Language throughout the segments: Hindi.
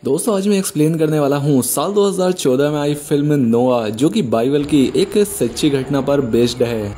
दोस्तों आज मैं एक्सप्लेन करने वाला हूँ साल 2014 में आई फिल्म नोआ, जो कि बाइबल की एक सच्ची घटना पर बेस्ड है।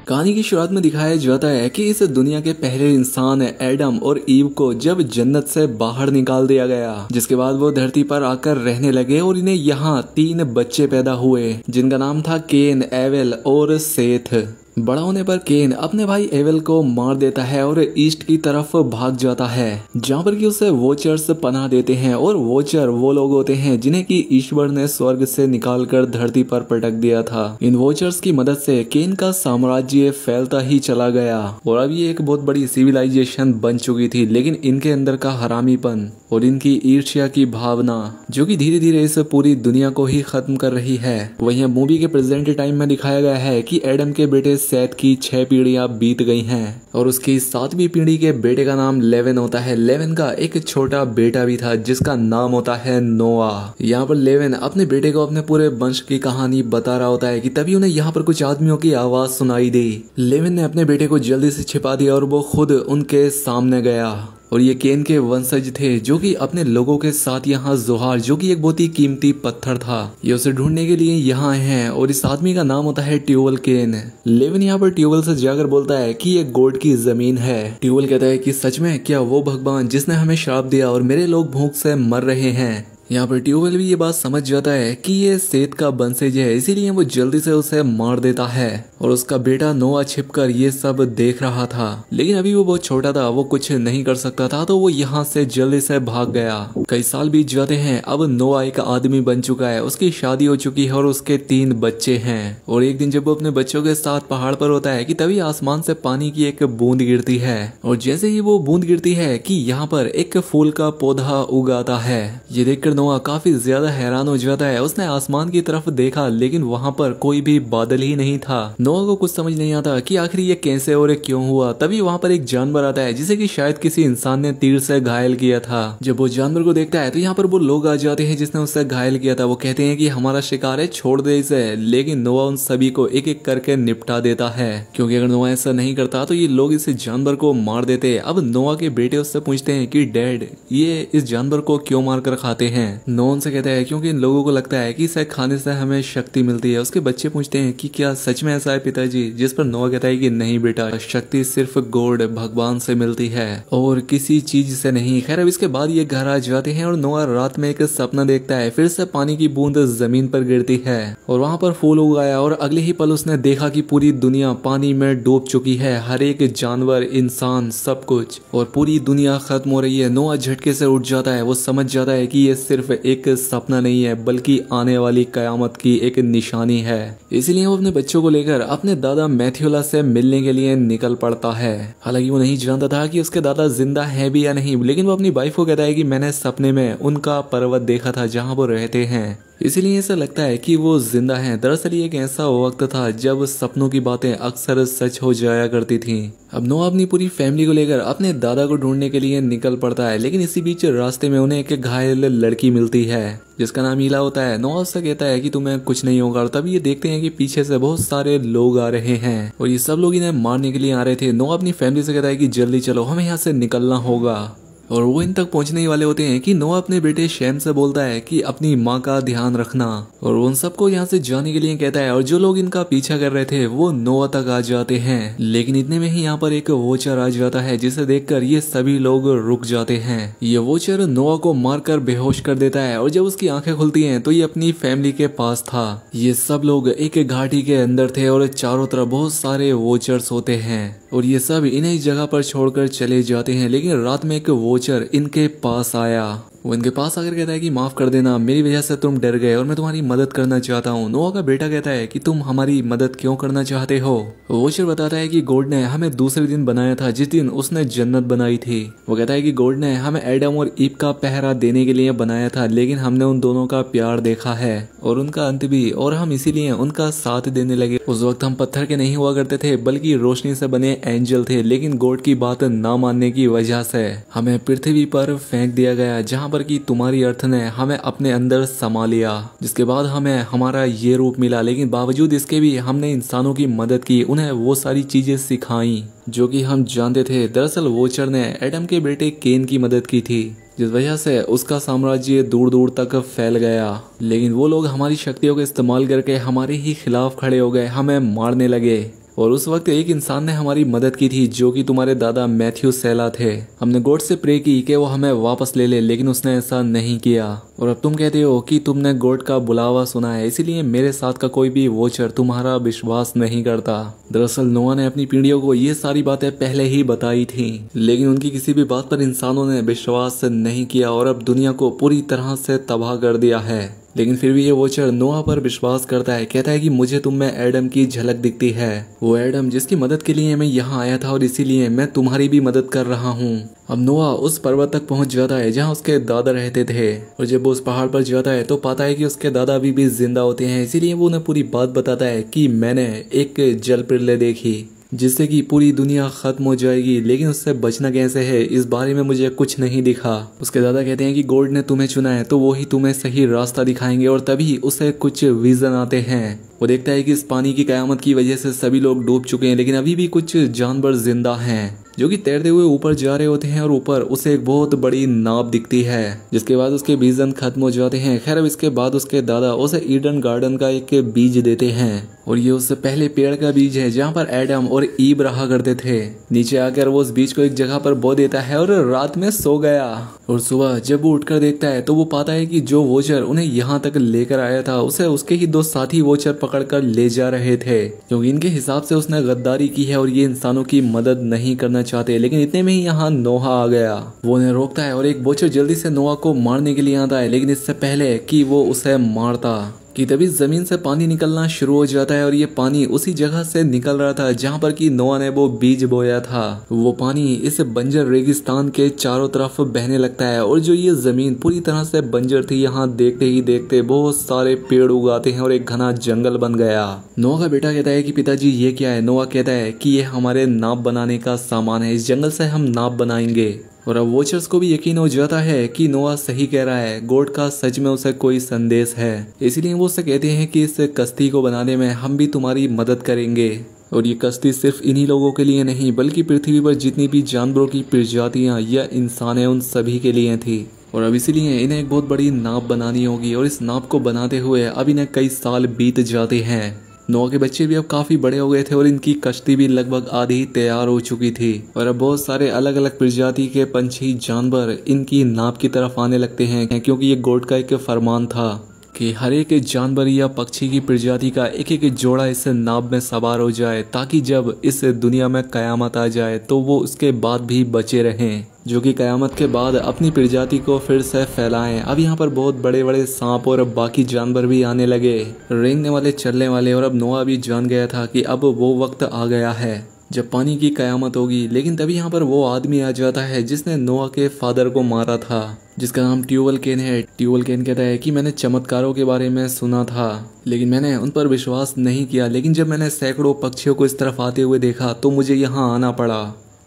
कहानी की शुरुआत में दिखाया जाता है कि इस दुनिया के पहले इंसान एडम और ईव को जब जन्नत से बाहर निकाल दिया गया, जिसके बाद वो धरती पर आकर रहने लगे और इन्हें यहाँ 3 बच्चे पैदा हुए जिनका नाम था केन, एवेल और सेथ। बड़ा होने पर केन अपने भाई एवेल को मार देता है और ईस्ट की तरफ भाग जाता है, जहाँ पर कि उसे वोचर्स पनाह देते हैं। और वोचर वो लोग होते हैं जिन्हें कि ईश्वर ने स्वर्ग से निकालकर धरती पर पटक दिया था। इन वोचर्स की मदद से केन का साम्राज्य फैलता ही चला गया और अब ये एक बहुत बड़ी सिविलाइजेशन बन चुकी थी। लेकिन इनके अंदर का हरामीपन और इनकी ईर्ष्या की भावना जो कि धीरे धीरे इस पूरी दुनिया को ही खत्म कर रही है। वहीं मूवी के प्रेजेंट टाइम में दिखाया गया है कि एडम के बेटे सेथ की 6 पीढ़ियां बीत गई हैं और उसकी 7वीं पीढ़ी के बेटे का नाम लेवन होता है। लेवन का एक छोटा बेटा भी था जिसका नाम होता है नोआ। यहाँ पर लेवन अपने बेटे को अपने पूरे वंश की कहानी बता रहा होता है कि तभी उन्हें यहाँ पर कुछ आदमियों की आवाज सुनाई दी। लेवन ने अपने बेटे को जल्दी से छिपा दिया और वो खुद उनके सामने गया। और ये केन के वंशज थे जो कि अपने लोगों के साथ यहाँ जोहार, जो कि एक बहुत ही कीमती पत्थर था, ये उसे ढूंढने के लिए यहाँ आए हैं। और इस आदमी का नाम होता है ट्यूबल केन। लेविन यहाँ पर ट्यूबल से जाकर बोलता है कि ये गॉड की जमीन है। ट्यूबल कहता है कि सच में क्या वो भगवान जिसने हमें श्राप दिया और मेरे लोग भूख से मर रहे हैं। यहाँ पर ट्यूबल भी ये बात समझ जाता है कि ये सेथ का वंशज है, इसीलिए वो जल्दी से उसे मार देता है। और उसका बेटा नोआ छिपकर ये सब देख रहा था, लेकिन अभी वो बहुत छोटा था, वो कुछ नहीं कर सकता था, तो वो यहाँ से जल्दी से भाग गया। कई साल बीत जाते हैं। अब नोआ एक आदमी बन चुका है, उसकी शादी हो चुकी है और उसके 3 बच्चे हैं। और एक दिन जब वो अपने बच्चों के साथ पहाड़ पर होता है कि तभी आसमान से पानी की एक बूंद गिरती है। और जैसे ही वो बूंद गिरती है कि यहाँ पर एक फूल का पौधा उगाता है। ये देखकर नोआ काफी ज्यादा हैरान हो जाता है। उसने आसमान की तरफ देखा लेकिन वहाँ पर कोई भी बादल ही नहीं था। नोआ को कुछ समझ नहीं आता कि आखिर ये कैसे और क्यों हुआ। तभी वहाँ पर एक जानवर आता है जिसे कि शायद किसी इंसान ने तीर से घायल किया था। जब वो जानवर को देखता है तो यहाँ पर वो लोग आ जाते हैं जिसने उससे घायल किया था। वो कहते हैं कि हमारा शिकार है, छोड़ दे इसे। लेकिन नोआ उन सभी को एक एक करके निपटा देता है, क्योंकि अगर नोआ ऐसा नहीं करता तो ये लोग इस जानवर को मार देते। अब नोआ के बेटे उससे पूछते हैं कि डैड, ये इस जानवर को क्यों मार कर खाते हैं। नोन से कहता है क्योंकि इन लोगों को लगता है कि इसे खाने से हमें शक्ति मिलती है। उसके बच्चे पूछते हैं कि क्या सच में ऐसा है पिताजी, जिस पर नोआ कहता है कि नहीं बेटा, शक्ति सिर्फ गॉड भगवान से मिलती है और किसी चीज से नहीं। खैर अब इसके बाद ये घर आ जाते हैं और नोआ रात में एक सपना देखता है, फिर से पानी की बूंद जमीन पर गिरती है और वहाँ पर फूल उगाया। और अगले ही पल उसने देखा कि पूरी दुनिया पानी में डूब चुकी है, हर एक जानवर, इंसान, सब कुछ, और पूरी दुनिया खत्म हो रही है। नोआ झटके से उठ जाता है। वो समझ जाता है कि ये सिर्फ एक सपना नहीं है बल्कि आने वाली कयामत की एक निशानी है। इसलिए वो अपने बच्चों को लेकर अपने दादा मैथ्यूला से मिलने के लिए निकल पड़ता है। हालांकि वो नहीं जानता था कि उसके दादा जिंदा है भी या नहीं, लेकिन वो अपनी वाइफ को कहता है कि मैंने सपने में उनका पर्वत देखा था जहाँ वो रहते हैं, इसलिए ऐसा लगता है कि वो जिंदा हैं। दरअसल ये एक ऐसा वक्त था जब सपनों की बातें अक्सर सच हो जाया करती थीं। अब नोआ अपनी पूरी फैमिली को लेकर अपने दादा को ढूंढने के लिए निकल पड़ता है, लेकिन इसी बीच रास्ते में उन्हें एक घायल लड़की मिलती है जिसका नाम ईला होता है। नोआ उससे कहता है कि तुम्हें कुछ नहीं होगा। और तभी ये देखते हैं कि पीछे से बहुत सारे लोग आ रहे हैं और ये सब लोग इन्हें मारने के लिए आ रहे थे। नोआ अपनी फैमिली से कहता है कि जल्दी चलो, हमें यहाँ से निकलना होगा। और वो इन तक पहुंचने ही वाले होते हैं कि नोआ अपने बेटे शैम से बोलता है कि अपनी माँ का ध्यान रखना, और उन सबको यहाँ से जाने के लिए कहता है। और जो लोग इनका पीछा कर रहे थे वो नोआ तक आ जाते हैं, लेकिन इतने में ही यहाँ पर एक वोचर आ जाता है जिसे देखकर ये सभी लोग रुक जाते हैं। ये वोचर नोआ को मारकर बेहोश कर देता है और जब उसकी आंखें खुलती हैं तो ये अपनी फैमिली के पास था। ये सब लोग एक घाटी के अंदर थे और चारों तरफ बहुत सारे वोचर्स होते हैं और ये सब इन्हें इस जगह पर छोड़कर चले जाते हैं। लेकिन रात में एक वोचर इनके पास आया। वो इनके पास आकर कहता है कि माफ कर देना, मेरी वजह से तुम डर गए और मैं तुम्हारी मदद करना चाहता हूँ। नोआ का बेटा कहता है कि तुम हमारी मदद क्यों करना चाहते हो। वोचर बताता है कि गॉड ने हमें दूसरे दिन बनाया था जिस दिन उसने जन्नत बनाई थी। वो कहता है कि गॉड ने हमें एडम और ईव का पहरा देने के लिए बनाया था, लेकिन हमने उन दोनों का प्यार देखा है और उनका अंत भी, और हम इसीलिए उनका साथ देने लगे। उस वक्त हम पत्थर के नहीं हुआ करते थे बल्कि रोशनी से बने एंजल थे, लेकिन गॉड की बात ना मानने की वजह से हमें पृथ्वी पर फेंक दिया गया, जहाँ पर कि तुम्हारी अर्थ ने हमें अपने अंदर समा लिया, जिसके बाद हमें हमारा ये रूप मिला। लेकिन बावजूद इसके भी हमने इंसानों की मदद की, उन्हें वो सारी चीजें सिखाई जो कि हम जानते थे। दरअसल वोचर ने एडम के बेटे केन की मदद की थी। जिस वजह से उसका साम्राज्य दूर दूर तक फैल गया। लेकिन वो लोग हमारी शक्तियों का इस्तेमाल करके हमारे ही खिलाफ खड़े हो गए, हमें मारने लगे। और उस वक्त एक इंसान ने हमारी मदद की थी जो कि तुम्हारे दादा मैथ्यू सेला थे। हमने गॉड से प्रे की कि वो हमें वापस ले ले, लेकिन उसने ऐसा नहीं किया। और अब तुम कहते हो कि तुमने गॉड का बुलावा सुना है, इसीलिए मेरे साथ का कोई भी वॉचर तुम्हारा विश्वास नहीं करता। दरअसल नोआ ने अपनी पीढ़ियों को ये सारी बातें पहले ही बताई थी, लेकिन उनकी किसी भी बात पर इंसानों ने विश्वास नहीं किया और अब दुनिया को पूरी तरह से तबाह कर दिया है। लेकिन फिर भी ये वॉचर नोआ पर विश्वास करता है, कहता है कि मुझे तुम में एडम की झलक दिखती है, वो एडम जिसकी मदद के लिए मैं यहाँ आया था और इसीलिए मैं तुम्हारी भी मदद कर रहा हूँ। अब नोआ उस पर्वत तक पहुंच जाता है जहाँ उसके दादा रहते थे, और जब वो उस पहाड़ पर जाता है तो पाता है कि उसके दादा अभी भी जिंदा होते हैं। इसीलिए वो उन्हें पूरी बात बताता है कि मैंने एक जल प्रलय देखी जिससे कि पूरी दुनिया खत्म हो जाएगी, लेकिन उससे बचना कैसे है इस बारे में मुझे कुछ नहीं दिखा। उसके दादा कहते हैं कि गॉड ने तुम्हें चुना है तो वो ही तुम्हें सही रास्ता दिखाएंगे, और तभी उसे कुछ विजन आते हैं। वो देखता है कि इस पानी की कयामत की वजह से सभी लोग डूब चुके हैं, लेकिन अभी भी कुछ जानवर जिंदा हैं जो कि तैरते हुए ऊपर जा रहे होते हैं, और ऊपर उसे एक बहुत बड़ी नाव दिखती है जिसके बाद उसके विजन खत्म हो जाते हैं। खैर अब इसके बाद उसके दादा उसे ईडन गार्डन का एक बीज देते हैं, और ये उससे पहले पेड़ का बीज है जहाँ पर एडम और ईव रहा करते थे। नीचे आकर वो उस बीज को एक जगह पर बो देता है और रात में सो गया। और सुबह जब वो उठकर देखता है तो वो पाता है कि जो वॉचर उन्हें यहाँ तक लेकर आया था उसे उसके ही दो साथी वॉचर पकड़कर ले जा रहे थे, क्योंकि इनके हिसाब से उसने गद्दारी की है और ये इंसानों की मदद नहीं करना चाहते। लेकिन इतने में ही यहाँ नोहा आ गया। वो उन्हें रोकता है और एक वॉचर जल्दी से नोहा को मारने के लिए आता है, लेकिन इससे पहले कि वो उसे मारता कि तभी जमीन से पानी निकलना शुरू हो जाता है, और ये पानी उसी जगह से निकल रहा था जहाँ पर कि नोआ ने वो बीज बोया था। वो पानी इस बंजर रेगिस्तान के चारों तरफ बहने लगता है, और जो ये जमीन पूरी तरह से बंजर थी यहाँ देखते ही देखते बहुत सारे पेड़ उगाते हैं और एक घना जंगल बन गया। नोआ का बेटा कहता है कि पिताजी ये क्या है। नोआ कहता है कि ये हमारे नाव बनाने का सामान है, इस जंगल से हम नाव बनाएंगे। और अब वॉचर्स को भी यकीन हो जाता है कि नोआ सही कह रहा है, गॉड का सच में उसे कोई संदेश है। इसलिए वो उसे कहते हैं कि इस कश्ती को बनाने में हम भी तुम्हारी मदद करेंगे। और ये कश्ती सिर्फ इन्हीं लोगों के लिए नहीं बल्कि पृथ्वी पर जितनी भी जानवरों की प्रजातियां या इंसान है उन सभी के लिए थी। और अब इसीलिए इन्हें एक बहुत बड़ी नाव बनानी होगी, और इस नाव को बनाते हुए अब इन्हें कई साल बीत जाते हैं। नोआ के बच्चे भी अब काफी बड़े हो गए थे और इनकी कश्ती भी लगभग आधी तैयार हो चुकी थी, और अब बहुत सारे अलग अलग प्रजाति के पंछी जानवर इनकी नाव की तरफ आने लगते हैं, क्योंकि ये गॉड का एक फरमान था कि हर एक जानवर या पक्षी की प्रजाति का एक एक जोड़ा इस नाव में सवार हो जाए, ताकि जब इस दुनिया में कयामत आ जाए तो वो उसके बाद भी बचे रहें, जो कि कयामत के बाद अपनी प्रजाति को फिर से फैलाएं। अब यहाँ पर बहुत बड़े बड़े सांप और बाकी जानवर भी आने लगे, रेंगने वाले, चलने वाले। और अब नोआ भी जान गया था कि अब वो वक्त आ गया है जब पानी की कयामत होगी। लेकिन तभी यहाँ पर वो आदमी आ जाता है जिसने नोआ के फादर को मारा था, जिसका नाम ट्यूबल केन है। ट्यूबल केन कहता है कि मैंने चमत्कारों के बारे में सुना था, लेकिन मैंने उन पर विश्वास नहीं किया। लेकिन जब मैंने सैकड़ों पक्षियों को इस तरफ आते हुए देखा तो मुझे यहाँ आना पड़ा।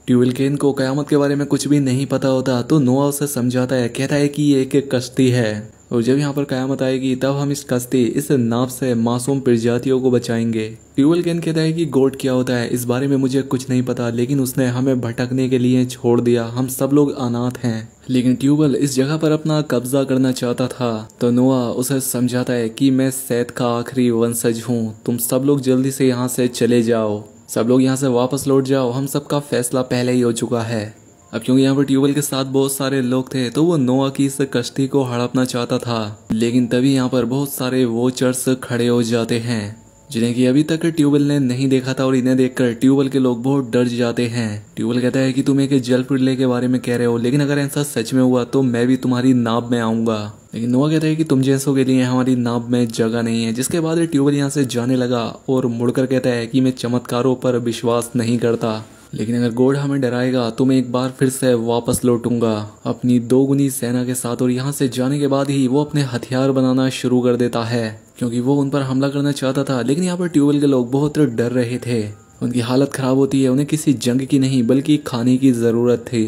ट्यूबल केन को कयामत के बारे में कुछ भी नहीं पता होता, तो नोआ उसे समझाता है, कहता है कि ये एक कश्ती है, और जब यहाँ पर कयामत आएगी तब हम इस कश्ती, इस नाव से मासूम प्रजातियों को बचाएंगे। ट्यूबल केन कहता है कि गॉड क्या होता है इस बारे में मुझे कुछ नहीं पता, लेकिन उसने हमें भटकने के लिए छोड़ दिया, हम सब लोग अनाथ हैं। लेकिन ट्यूबल इस जगह पर अपना कब्जा करना चाहता था, तो नोआ उसे समझाता है कि मैं सैत का आखिरी वंशज हूँ, तुम सब लोग जल्दी से यहाँ से चले जाओ, सब लोग यहाँ से वापस लौट जाओ, हम सबका फैसला पहले ही हो चुका है। अब क्योंकि यहाँ पर ट्यूबल के साथ बहुत सारे लोग थे तो वो नोआ की इस कश्ती को हड़पना चाहता था, लेकिन तभी यहाँ पर बहुत सारे वॉचर्स खड़े हो जाते हैं जिन्हें कि अभी तक ट्यूबल ने नहीं देखा था, और इन्हें देखकर ट्यूबल के लोग बहुत डर जाते हैं। ट्यूबल कहता है कि तुम एक जल प्रलय के बारे में कह रहे हो, लेकिन अगर ऐसा सच में हुआ तो मैं भी तुम्हारी नाव में आऊंगा। लेकिन नोआ कहता है कि तुम जैसों के लिए हमारी नाव में जगह नहीं है। जिसके बाद ट्यूबल यहाँ से जाने लगा और मुड़कर कहता है कि मैं चमत्कारों पर विश्वास नहीं करता, लेकिन अगर गॉड हमें डराएगा तो मैं एक बार फिर से वापस लौटूंगा अपनी दोगुनी सेना के साथ। और यहाँ से जाने के बाद ही वो अपने हथियार बनाना शुरू कर देता है, क्योंकि वो उन पर हमला करना चाहता था। लेकिन यहाँ पर ट्यूबल के लोग बहुत डर रहे थे, उनकी हालत खराब होती है, उन्हें किसी जंग की नहीं बल्कि खाने की जरूरत थी।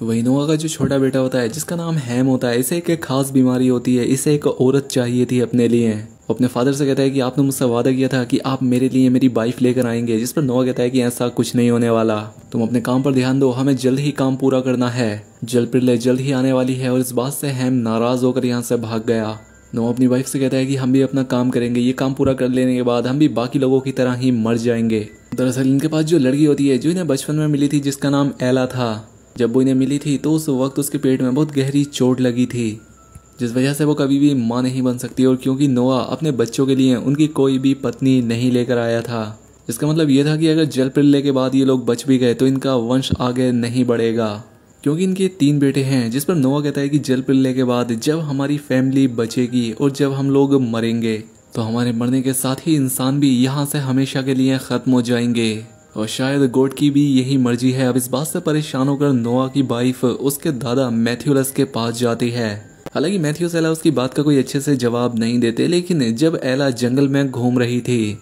वही नोआ का जो छोटा बेटा होता है जिसका नाम हैम होता है, इसे एक खास बीमारी होती है, इसे एक औरत चाहिए थी अपने लिए। वो अपने फादर से कहता है कि आपने मुझसे वादा किया था कि आप मेरे लिए मेरी वाइफ लेकर आएंगे, जिस पर नोआ कहता है कि ऐसा कुछ नहीं होने वाला, तुम अपने काम पर ध्यान दो, हमें जल्द ही काम पूरा करना है, जलप्रलय जल्द ही आने वाली है। और इस बात से हैम नाराज होकर यहाँ से भाग गया। नोआ अपनी वाइफ से कहता है कि हम भी अपना काम करेंगे, ये काम पूरा कर लेने के बाद हम भी बाकी लोगों की तरह ही मर जाएंगे। दरअसल इनके पास जो लड़की होती है जो इन्हें बचपन में मिली थी जिसका नाम एला था, जब वो इन्हें मिली थी तो उस वक्त उसके पेट में बहुत गहरी चोट लगी थी, जिस वजह से वो कभी भी माँ नहीं बन सकती। और क्योंकि नोआ अपने बच्चों के लिए उनकी कोई भी पत्नी नहीं लेकर आया था, इसका मतलब ये था कि अगर जलप्रलय के बाद ये लोग बच भी गए तो इनका वंश आगे नहीं बढ़ेगा, क्योंकि इनके 3 बेटे हैं। जिस पर नोआ कहता है कि जलप्रलय के बाद जब हमारी फैमिली बचेगी और जब हम लोग मरेंगे तो हमारे मरने के साथ ही इंसान भी यहाँ से हमेशा के लिए खत्म हो जाएंगे। और शायद गॉड की भी यही मर्जी है। अब इस बात से परेशान होकर नोआ की वाइफ उसके दादा मैथ्यूलस के पास जाती है। हालांकि मैथ्यूस एला उसकी बात का कोई अच्छे से जवाब नहीं देते, लेकिन जब एला जंगल में घूम रही थी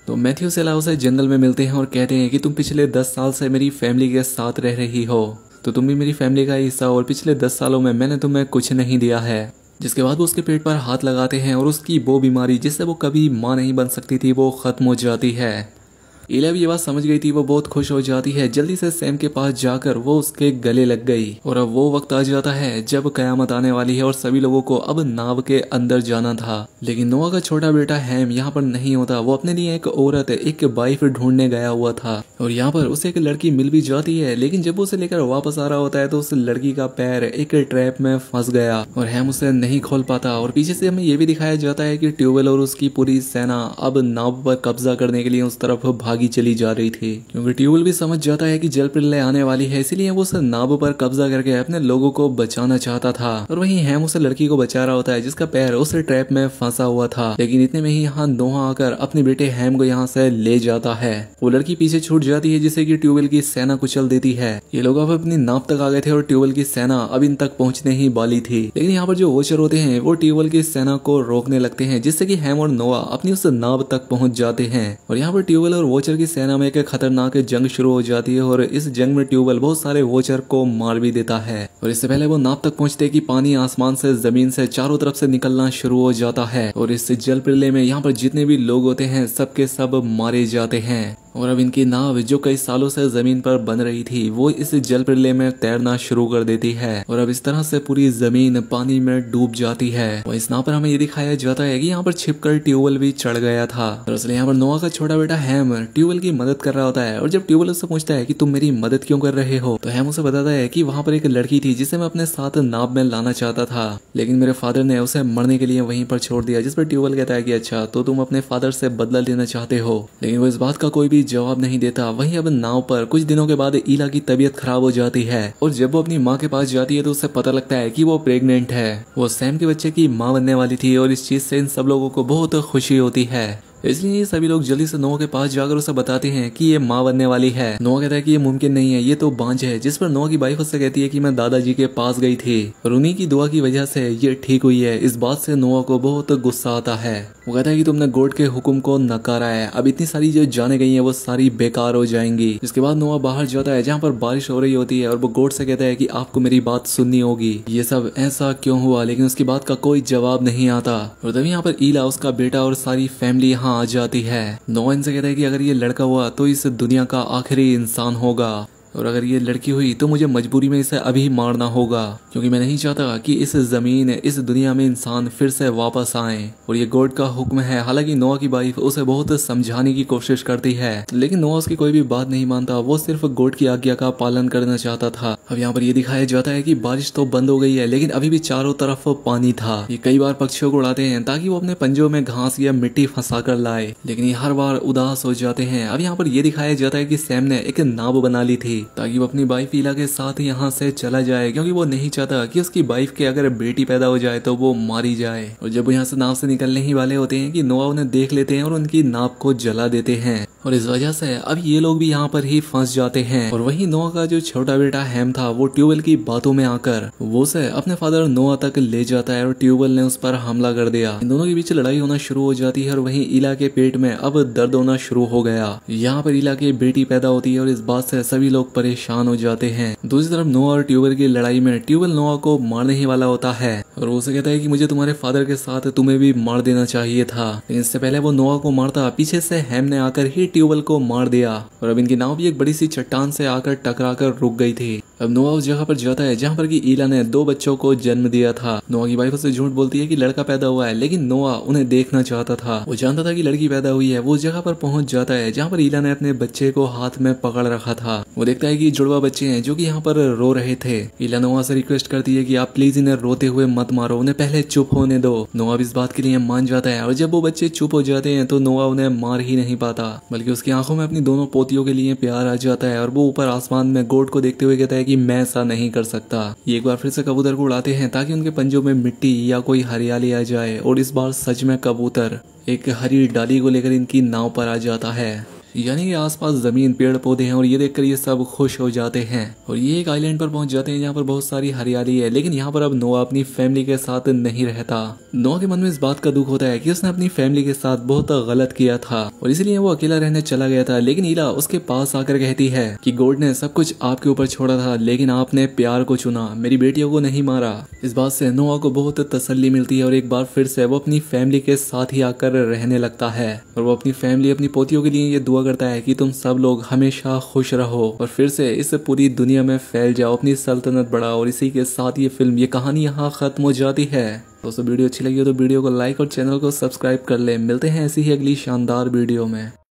तो मैथ्यूस एला उसे जंगल में मिलते हैं और कहते हैं कि तुम पिछले 10 साल से मेरी फैमिली के साथ रह रही हो, तो तुम भी मेरी फैमिली का हिस्सा हो, और पिछले 10 सालों में मैंने तुम्हें कुछ नहीं दिया है। जिसके बाद वो उसके पेट पर हाथ लगाते हैं और उसकी वो बीमारी जिससे वो कभी माँ नहीं बन सकती थी वो खत्म हो जाती है। इला भी ये बात समझ गई थी, वो बहुत खुश हो जाती है। जल्दी से सैम के पास जाकर वो उसके गले लग गई। और अब वो वक्त आ जाता है जब कयामत आने वाली है और सभी लोगों को अब नाव के अंदर जाना था। लेकिन नोआ का छोटा बेटा हैम यहाँ पर नहीं होता। वो अपने लिए एक औरत, एक वाइफ ढूंढने गया हुआ था और यहाँ पर उसे एक लड़की मिल भी जाती है। लेकिन जब वो उसे लेकर वापस आ रहा होता है तो उस लड़की का पैर एक ट्रैप में फंस गया और हैम उसे नहीं खोल पाता। और पीछे से हमें ये भी दिखाया जाता है कि ट्यूबवेल और उसकी पूरी सेना अब नाव पर कब्जा करने के लिए उस तरफ भागी चली जा रही थी, क्योंकि ट्यूबवेल भी समझ जाता है कि जलप्रलय आने वाली है, इसीलिए वो उस नाव पर कब्जा करके अपने लोगों को बचाना चाहता था। और वहीं हैम उस लड़की को बचा रहा होता है जिसका पैर उस ट्रैप में फंसा हुआ था। लेकिन इतने में ही यहाँ नोआ आकर अपने बेटे हैम को यहाँ से ले जाता है। वो लड़की पीछे छूट जाती है जिससे कि ट्यूबवेल की सेना कुचल देती है। ये लोग अब अपनी नाव तक आ गए थे और ट्यूबवेल की सेना अब इन तक पहुंचने ही वाली थी। लेकिन यहाँ पर जो वॉचर होते हैं वो ट्यूबवेल की सेना को रोकने लगते हैं, जिससे कि हैम और नोआ अपनी उस नाव तक पहुंच जाते हैं। और यहाँ पर ट्यूबवेल और वॉचर की सेना में एक खतरनाक जंग शुरू हो जाती है और इस जंग में ट्यूबवेल बहुत सारे वॉचर को मार भी देता है। और इससे पहले वो नाव तक पहुंचते कि पानी आसमान से, जमीन से चारों तरफ से निकलना शुरू हो जाता है। और इस जलप्रलय में यहाँ पर जितने भी लोग होते हैं सबके सब मारे जाते हैं। और अब इनकी नाव जो कई सालों से जमीन पर बन रही थी वो इस जलप्रलय में तैरना शुरू कर देती है। और अब इस तरह से पूरी जमीन पानी में डूब जाती है। और इस नाव पर हमें ये दिखाया जाता है कि यहाँ पर छिपकर ट्यूबवेल भी चढ़ गया था। दरअसल यहाँ पर नोआ का छोटा बेटा हैम ट्यूबवेल की मदद कर रहा होता है। और जब ट्यूबवेल उससे पूछता है कि तुम मेरी मदद क्यों कर रहे हो, तो हैम उसे बताता है कि वहाँ पर एक लड़की थी जिसे मैं अपने साथ नाव में लाना चाहता था, लेकिन मेरे फादर ने उसे मरने के लिए वहीं पर छोड़ दिया। जिस पर ट्यूबवेल कहता है कि अच्छा, तो तुम अपने फादर से बदला लेना चाहते हो। लेकिन वो इस बात का कोई भी जवाब नहीं देता। वहीं अब नाव पर कुछ दिनों के बाद इला की तबीयत खराब हो जाती है और जब वो अपनी माँ के पास जाती है तो उसे पता लगता है कि वो प्रेग्नेंट है। वो सैम के बच्चे की माँ बनने वाली थी और इस चीज से इन सब लोगों को बहुत खुशी होती है। इसलिए ये सभी लोग जल्दी से नोआ के पास जाकर उसे बताते हैं कि ये माँ बनने वाली है। नोआ कहता है कि ये मुमकिन नहीं है, ये तो बांझ है। जिस पर नोआ की वाइफ उससे कहती है कि मैं दादाजी के पास गई थी और उन्हीं की दुआ की वजह से ये ठीक हुई है। इस बात से नोआ को बहुत गुस्सा आता है। वो कहता है कि तुमने गॉड के हुक्म को नकारा है, अब इतनी सारी जो जाने गई है वो सारी बेकार हो जाएंगी। इसके बाद नोआ बाहर जाता है जहाँ पर बारिश हो रही होती है और वो गॉड से कहता है कि आपको मेरी बात सुननी होगी, ये सब ऐसा क्यों हुआ। लेकिन उसकी बात का कोई जवाब नहीं आता। और तभी यहाँ पर इला, उसका बेटा और सारी फैमिली यहाँ आ जाती है। नोआ इनसे कहता है कि अगर ये लड़का हुआ तो इस दुनिया का आखिरी इंसान होगा, और अगर ये लड़की हुई तो मुझे मजबूरी में इसे अभी मारना होगा, क्योंकि मैं नहीं चाहता कि इस जमीन, इस दुनिया में इंसान फिर से वापस आए और ये गॉड का हुक्म है। हालांकि नोआ की वाइफ उसे बहुत समझाने की कोशिश करती है, लेकिन नोआ उसकी कोई भी बात नहीं मानता। वो सिर्फ गॉड की आज्ञा का पालन करना चाहता था। अब यहाँ पर ये दिखाया जाता है कि बारिश तो बंद हो गई है, लेकिन अभी भी चारों तरफ पानी था। ये कई बार पक्षियों को उड़ाते हैं ताकि वो अपने पंजों में घास या मिट्टी फंसा कर लाए, लेकिन ये हर बार उदास हो जाते हैं। अब यहाँ पर ये दिखाया जाता है कि सैम ने एक नाव बना ली थी ताकि वो अपनी वाइफ इला के साथ यहाँ से चला जाए, क्योंकि वो नहीं चाहता कि उसकी वाइफ के अगर बेटी पैदा हो जाए तो वो मारी जाए। और जब वो यहाँ से नाव से निकलने ही वाले होते हैं कि नोआ उन्हें देख लेते हैं और उनकी नाव को जला देते हैं। और इस वजह से अब ये लोग भी यहाँ पर ही फंस जाते हैं। और वहीं नोआ का जो छोटा बेटा हैम था वो ट्यूबवेल की बातों में आकर वो से अपने फादर नोआ तक ले जाता है और ट्यूबवेल ने उस पर हमला कर दिया। इन दोनों के बीच लड़ाई होना शुरू हो जाती है और वहीं इला के पेट में अब दर्द होना शुरू हो गया। यहाँ पर इला की बेटी पैदा होती है और इस बात से सभी लोग परेशान हो जाते हैं। दूसरी तरफ नोआ और ट्यूबवेल की लड़ाई में ट्यूबवेल नोआ को मारने ही वाला होता है और वो उसे कहता है कि मुझे तुम्हारे फादर के साथ तुम्हें भी मार देना चाहिए था। लेकिन इससे पहले वो नोआ को मारता पीछे से हैम ने आकर ही ट्यूबवेल को मार दिया और अब इनकी नाव भी एक बड़ी सी चट्टान से आकर टकराकर रुक गई थी। अब नोआ उस जगह पर जाता है जहाँ पर कि इला ने 2 बच्चों को जन्म दिया था। नोआ की वाइफ उसे झूठ बोलती है कि लड़का पैदा हुआ है, लेकिन नोआ उन्हें देखना चाहता था। वो जानता था कि लड़की पैदा हुई है। वो उस जगह पर पहुंच जाता है जहाँ पर इला ने अपने बच्चे को हाथ में पकड़ रखा था। वो देखता है कि जुड़वा बच्चे हैं जो कि यहाँ पर रो रहे थे। इला नोआ से रिक्वेस्ट करती है कि आप प्लीज इन्हें रोते हुए मत मारो, उन्हें पहले चुप होने दो। नोआ भी इस बात के लिए मान जाता है और जब वो बच्चे चुप हो जाते हैं तो नोआ उन्हें मार ही नहीं पाता, बल्कि उसकी आंखों में अपनी दोनों पोतियों के लिए प्यार आ जाता है और वो ऊपर आसमान में गोड को देखते हुए कहता है कि मैं ऐसा नहीं कर सकता। ये एक बार फिर से कबूतर को उड़ाते हैं ताकि उनके पंजों में मिट्टी या कोई हरियाली आ जाए और इस बार सच में कबूतर एक हरी डाली को लेकर इनकी नाव पर आ जाता है। यानी कि आसपास जमीन पेड़ पौधे हैं और ये देखकर ये सब खुश हो जाते हैं और ये एक आइलैंड पर पहुंच जाते हैं जहाँ पर बहुत सारी हरियाली है। लेकिन यहाँ पर अब नोआ अपनी फैमिली के साथ नहीं रहता। नोआ के मन में इस बात का दुख होता है कि उसने अपनी फैमिली के साथ बहुत गलत किया था और इसलिए वो अकेला रहने चला गया था। लेकिन इला उसके पास आकर कहती है कि गॉड ने सब कुछ आपके ऊपर छोड़ा था, लेकिन आपने प्यार को चुना, मेरी बेटियों को नहीं मारा। इस बात से नोआ को बहुत तसल्ली मिलती है और एक बार फिर से वो अपनी फैमिली के साथ ही आकर रहने लगता है और वो अपनी फैमिली अपनी पोतियों के लिए ये दुआ करता है कि तुम सब लोग हमेशा खुश रहो और फिर से इस पूरी दुनिया में फैल जाओ, अपनी सल्तनत बढ़ाओ। और इसी के साथ ये फिल्म, ये कहानी यहाँ खत्म हो जाती है। दोस्तों वीडियो अच्छी लगी हो तो वीडियो को लाइक और चैनल को सब्सक्राइब कर ले। मिलते हैं ऐसी ही अगली शानदार वीडियो में।